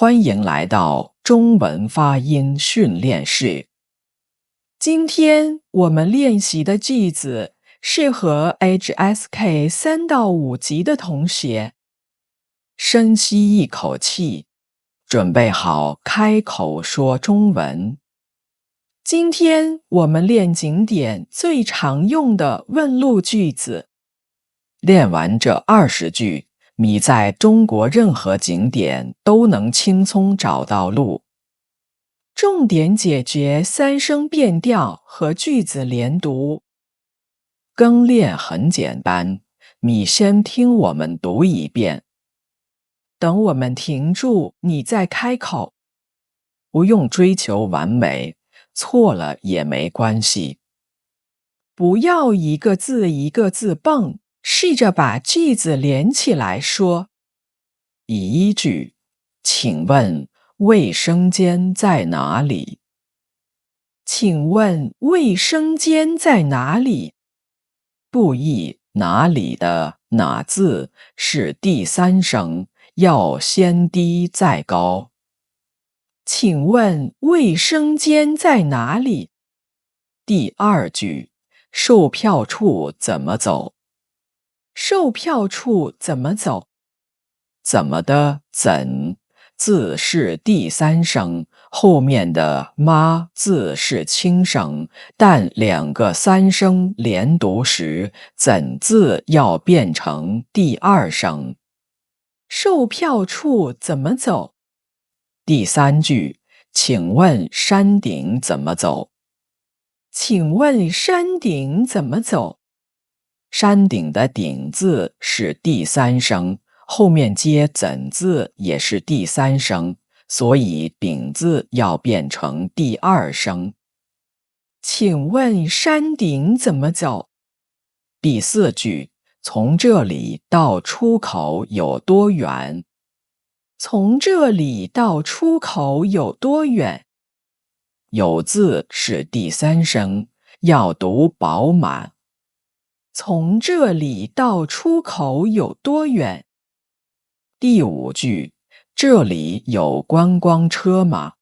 欢迎来到中文发音训练室。今天我们练习的句子适合 HSK 3到5级的同学。深吸一口气，准备好开口说中文。今天我们练景点最常用的问路句子。练完这20句，你在中国任何景点都能轻松找到路。重点解决3声变调和句子连读。跟练很简单，你先听我们读一遍。等我们停住，你再开口。不用追求完美，错了也没关系。不要一个字一个字蹦，试着把句子连起来说。第一句，请问卫生间在哪里？请问卫生间在哪里？注意哪里的哪字是第3声，要先低再高。请问卫生间在哪里？第二句，售票处怎么走？售票处怎么走？怎么的怎字是第3声，后面的妈字是轻声，但2个3声连读时，怎字要变成第2声。售票处怎么走？第3句，请问山顶怎么走？请问山顶怎么走？山顶的顶字是第3声，后面接怎字也是第3声，所以顶字要变成第2声。请问山顶怎么走？第4句，从这里到出口有多远？从这里到出口有多远？有字是第3声，要读饱满。从这里到出口有多远？第5句，这里有观光车吗？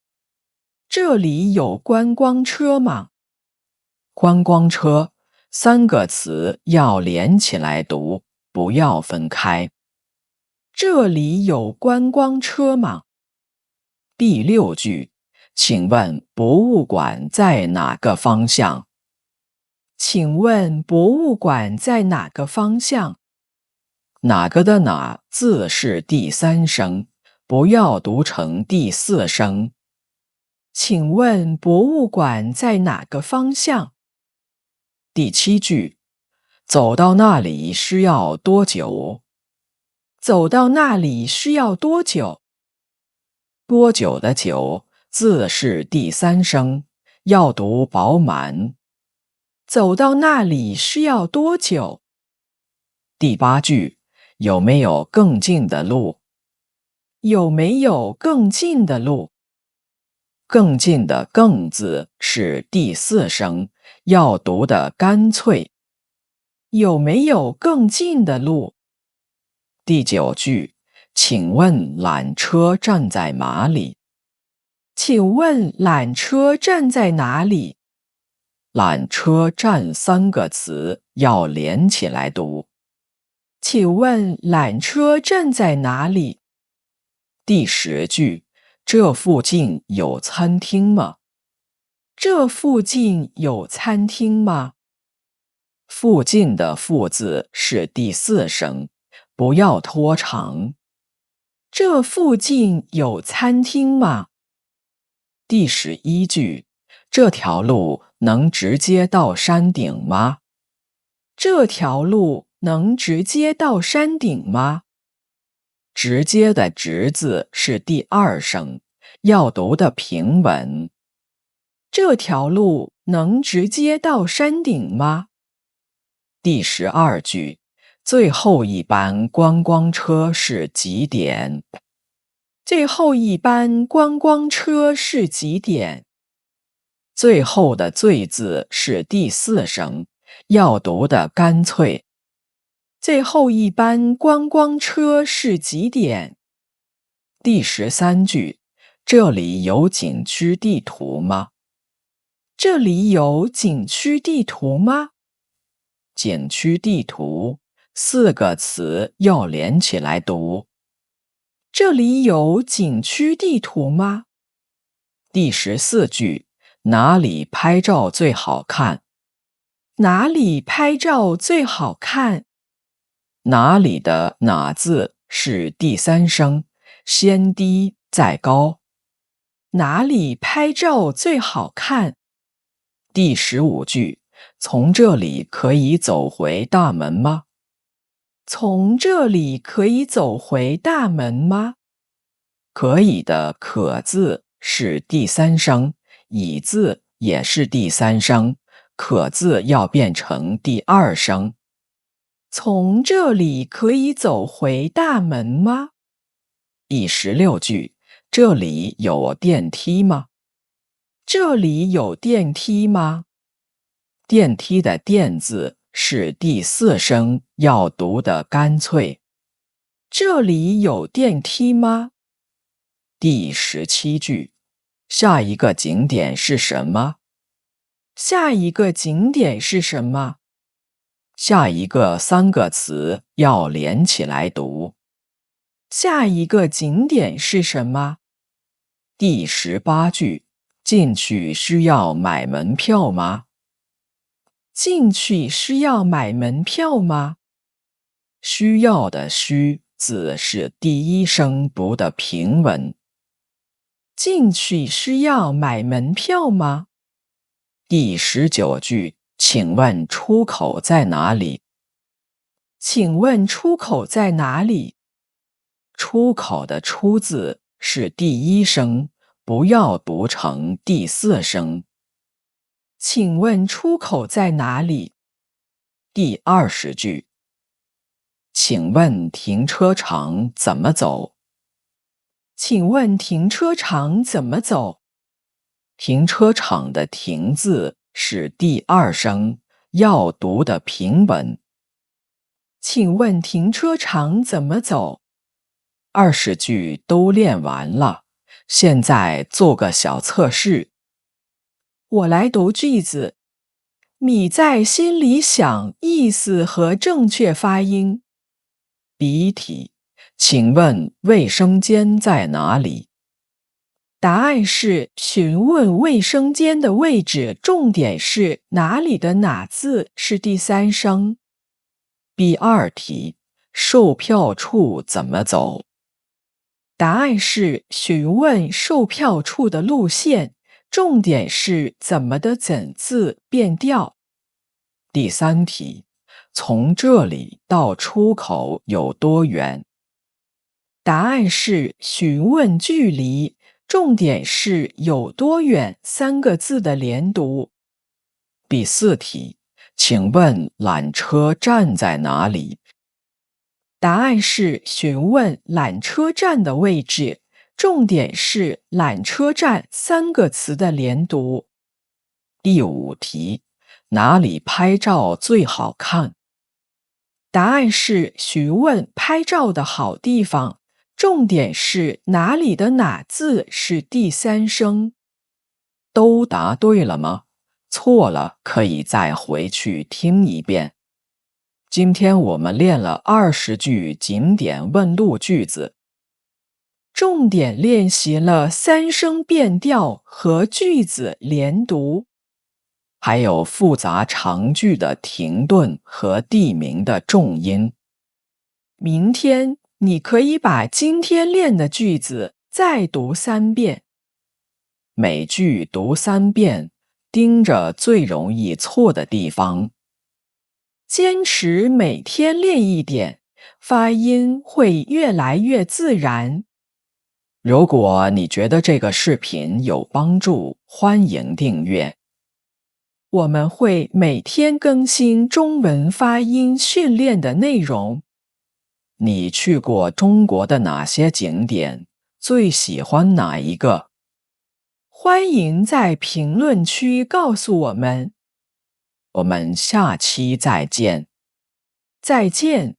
这里有观光车吗？观光车3个词要连起来读，不要分开。这里有观光车吗？第6句，请问博物馆在哪个方向？请问博物馆在哪个方向？哪个的哪字是第3声，不要读成第4声。请问博物馆在哪个方向？第7句，走到那里需要多久？走到那里需要多久？多久的久字是第3声，要读饱满。走到那里需要多久？第8句，有没有更近的路？有没有更近的路？更近的更字是第4声，要读得干脆。有没有更近的路？第9句，请问缆车站在哪里？请问缆车站在哪里？缆车站3个词要连起来读。请问缆车站在哪里？第10句，这附近有餐厅吗？这附近有餐厅吗？附近的附字是第4声，不要拖长。这附近有餐厅吗？第11句，这条路能直接到山顶吗？这条路能直接到山顶吗？直接的直字是第2声，要读得平稳。这条路能直接到山顶吗？第12句，最后一班观光车是几点？最后一班观光车是几点？最后的最字是第4声，要读得干脆。最后一班观光车是几点？第13句，这里有景区地图吗？这里有景区地图吗？景区地图4个词要连起来读。这里有景区地图吗？第14句，哪里拍照最好看？哪里拍照最好看？哪里的哪字是第3声，先低再高。哪里拍照最好看？第15句，从这里可以走回大门吗？从这里可以走回大门吗？可以的可字是第3声，以字也是第3声，可字要变成第2声。从这里可以走回大门吗？第16句，这里有电梯吗？这里有电梯吗？电梯的电字是第4声，要读得干脆。这里有电梯吗？第17句，下一个景点是什么？下一个景点是什么？下一个3个词要连起来读。下一个景点是什么？第18句，进去需要买门票吗？进去需要买门票吗？需要的需字是第1声读的平稳。进去需要买门票吗？第19句，请问出口在哪里？请问出口在哪里？出口的出字是第1声，不要读成第4声。请问出口在哪里？第20句，请问停车场怎么走？请问停车场怎么走？停车场的停字是第2声，要读的平稳。请问停车场怎么走？20句都练完了，现在做个小测试。我来读句子，你在心里想意思和正确发音。B题，请问卫生间在哪里？答案是询问卫生间的位置，重点是哪里的哪字是第3声。B2题，售票处怎么走？答案是询问售票处的路线，重点是怎么的怎字变调。第3题，从这里到出口有多远？答案是询问距离，重点是有多远3个字的连读。第4题，请问缆车站在哪里？答案是询问缆车站的位置，重点是缆车站3个词的连读。第5题，哪里拍照最好看？答案是询问拍照的好地方，重点是哪里的哪字是第3声。都答对了吗？错了可以再回去听一遍。今天我们练了20句景点问路句子，重点练习了3声变调和句子连读，还有复杂长句的停顿和地名的重音。明天你可以把今天练的句子再读3遍，每句读3遍，盯着最容易错的地方。坚持每天练一点，发音会越来越自然。如果你觉得这个视频有帮助，欢迎订阅。我们会每天更新中文发音训练的内容。你去过中国的哪些景点？最喜欢哪一个？欢迎在评论区告诉我们。我们下期再见。再见。